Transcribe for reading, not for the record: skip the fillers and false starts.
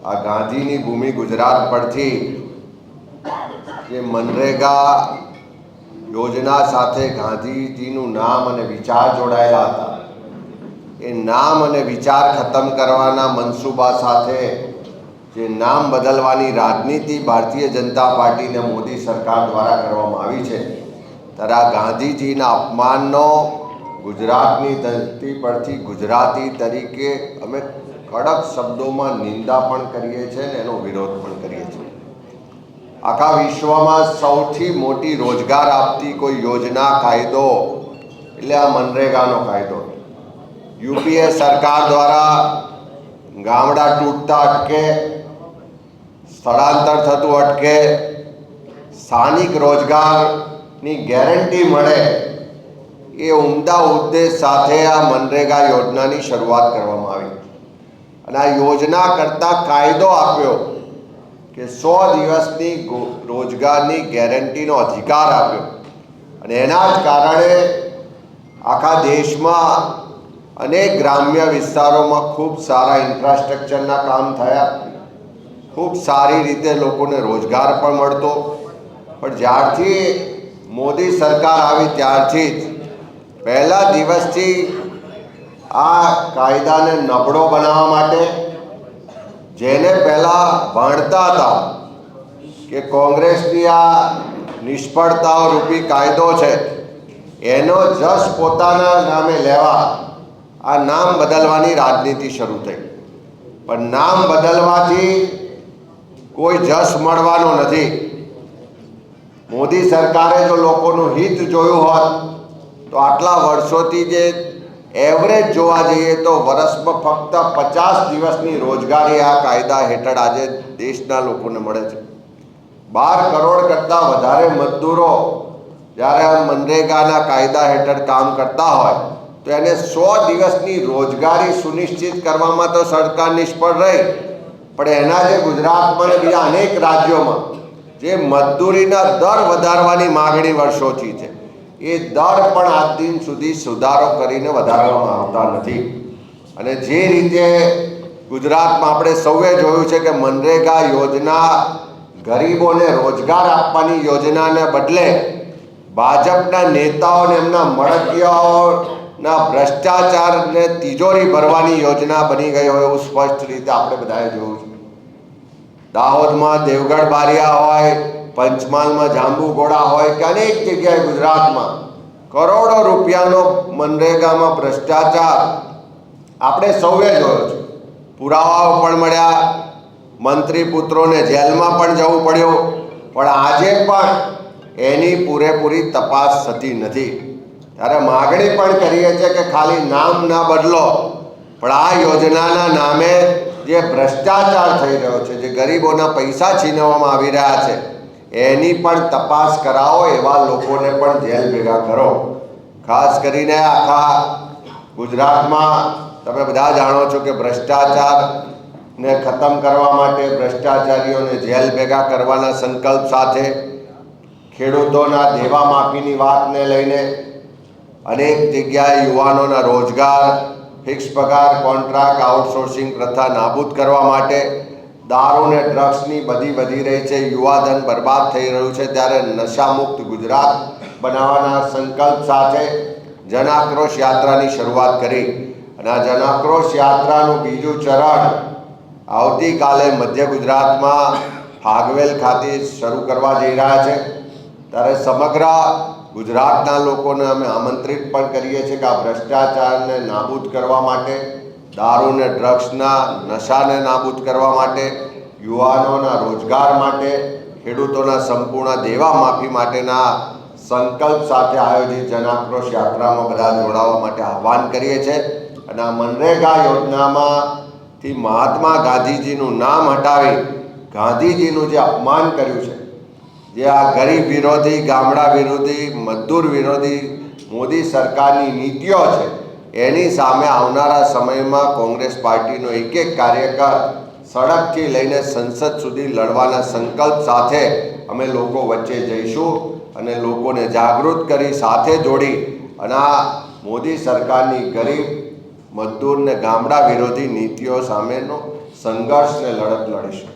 આ ગાંધીની ભૂમિ ગુજરાત પરથી જે મનરેગા યોજના સાથે ગાંધીજીનું નામ અને વિચાર જોડાયેલા હતા, એ નામ અને વિચાર ખતમ કરવાના મનસૂબા સાથે જે નામ બદલવાની રાજનીતિ ભારતીય જનતા પાર્ટી અને મોદી સરકાર દ્વારા કરવામાં આવી છે, ત્યારે આ ગાંધીજીના અપમાનનો ગુજરાતની ધરતી પરથી ગુજરાતી તરીકે અમે કડક શબ્દોમાં નિંદા પણ કરીએ છીએ અને એનો વિરોધ પણ કરીએ છીએ. આખા વિશ્વમાં સૌથી મોટી રોજગાર આપતી કોઈ યોજના, કાયદો એટલે આ મનરેગાનો કાયદો. યુપીએ સરકાર દ્વારા ગામડા તૂટતા અટકે, સ્થળાંતર થતું અટકે, સ્થાનિક રોજગારની ગેરંટી મળે, એ ઉમદા ઉદ્દેશ સાથે આ મનરેગા યોજનાની શરૂઆત કરવામાં આવી. અને આ યોજના કરતાં કાયદો આપ્યો કે 100 દિવસની રોજગારની ગેરંટીનો અધિકાર આપ્યો. અને એના જ કારણે આખા દેશમાં અનેક ગ્રામ્ય વિસ્તારોમાં ખૂબ સારા ઇન્ફ્રાસ્ટ્રક્ચરના કામ થયા, ખૂબ સારી રીતે લોકોને રોજગાર પણ મળતો. પણ જ્યારથી મોદી સરકાર આવી ત્યારથી જ પહેલા દિવસથી આ કાયદાને નબળો બનાવવા માટે, જેને પહેલાં ભણતા હતા કે કોંગ્રેસની આ નિષ્ફળતાઓ રૂપી કાયદો છે, એનો જશ પોતાના નામે લેવા આ નામ બદલવાની રાજનીતિ શરૂ થઈ. પણ નામ બદલવાથી કોઈ જશ મળવાનો નથી. મોદી સરકારે જો લોકોનું હિત જોયું હોત તો આટલા વર્ષોથી જે એવરેજ જોવા જઈએ તો વર્ષમાં ફક્ત 50 દિવસની રોજગારી આ કાયદા હેઠળ આજે દેશના લોકોને મળે છે. 12 કરોડ કરતાં વધારે મજદૂરો જ્યારે આ મનરેગાના કાયદા હેઠળ કામ કરતા હોય તો એને 100 દિવસની રોજગારી સુનિશ્ચિત કરવામાં તો સરકાર નિષ્ફળ રહી. પણ એના જે ગુજરાતમાં અને બીજા અનેક રાજ્યોમાં જે મજદૂરીના દર વધારવાની માગણી વર્ષોથી છે, એ દર પણ આજ દિન સુધી સુધારો કરીને વધારવામાં આવતા નથી. અને જે રીતે ગુજરાતમાં આપણે સૌએ જોયું છે કે મનરેગા યોજના ગરીબોને રોજગાર આપવાની યોજનાને બદલે ભાજપના નેતાઓને એમના મળતિયાઓના ભ્રષ્ટાચારને તિજોરી ભરવાની યોજના બની ગઈ હોય એવું સ્પષ્ટ રીતે આપણે બધાએ જોયું છે. દાહોદમાં દેવગઢ બારિયા હોય, પંચમહાલમાં જાંબુઘોડા હોય કે અનેક જગ્યાએ ગુજરાતમાં કરોડો રૂપિયાનો મનરેગામાં ભ્રષ્ટાચાર આપણે સૌએ જોયો છે. પુરાવાઓ પણ મળ્યા, મંત્રી પુત્રોને જેલમાં પણ જવું પડ્યું. પણ આજે પણ એની પૂરેપૂરી તપાસ થતી નથી. ત્યારે માગણી પણ કરીએ છીએ કે ખાલી નામ ના બદલો, પણ આ યોજનાના નામે જે ભ્રષ્ટાચાર થઈ રહ્યો છે, જે ગરીબોના પૈસા છીનવવામાં આવી રહ્યા છે, એની પણ તપાસ કરાવો. એવા લોકોને પણ જેલ ભેગા કરો. ખાસ કરીને આખા ગુજરાતમાં તમે બધા જાણો છો કે ભ્રષ્ટાચારને ખતમ કરવા માટે, ભ્રષ્ટાચારીઓને જેલ ભેગા કરવાના સંકલ્પ સાથે ખેડૂતોના દેવા માફીની વાતને લઈને અનેક જગ્યાએ યુવાનોના રોજગાર, ફિક્સ પગાર, કોન્ટ્રાક્ટ, આઉટસોર્સિંગ પ્રથા નાબૂદ કરવા માટે, દારૂ ને ડ્રગ્સની બધી વધી રહી છે, યુવાધન બરબાદ થઈ રહ્યું છે, ત્યારે નશામુક્ત ગુજરાત બનાવવાના સંકલ્પ સાથે જનાક્રોશ યાત્રાની શરૂઆત કરી. અને આ જનાક્રોશ યાત્રાનું બીજું ચરણ આવતીકાલે મધ્ય ગુજરાતમાં ફાગવેલ ખાતે શરૂ કરવા જઈ રહ્યા છે. ત્યારે સમગ્ર ગુજરાતના લોકોને અમે આમંત્રિત પણ કરીએ છીએ કે આ ભ્રષ્ટાચારને નાબૂદ કરવા માટે, દારૂ ને ડ્રગ્સના નશાને નાબૂદ કરવા માટે, યુવાનોના રોજગાર માટે, ખેડૂતોના સંપૂર્ણ દેવા માફી માટેના સંકલ્પ સાથે આયોજિત જનાક્રોશ યાત્રામાં બધા જોડાવા માટે આહ્વાન કરીએ છીએ. અને આ મનરેગા યોજનામાંથી મહાત્મા ગાંધીજીનું નામ હટાવી ગાંધીજીનું જે અપમાન કર્યું છે, જે આ ગરીબ વિરોધી, ગામડા વિરોધી, મજદૂર વિરોધી મોદી સરકારની નીતિઓ છે, એની સામે આવનારા સમયમાં કોંગ્રેસ પાર્ટીનો એક એક કાર્યકર સડકથી લઈને સંસદ સુધી લડવાના સંકલ્પ સાથે અમે લોકો વચ્ચે જઈશું અને લોકોને જાગૃત કરી સાથે જોડી અને આ મોદી સરકારની ગરીબ, મજદૂર ને ગામડા વિરોધી નીતિઓ સામેનો સંઘર્ષ ને લડત લડીશું.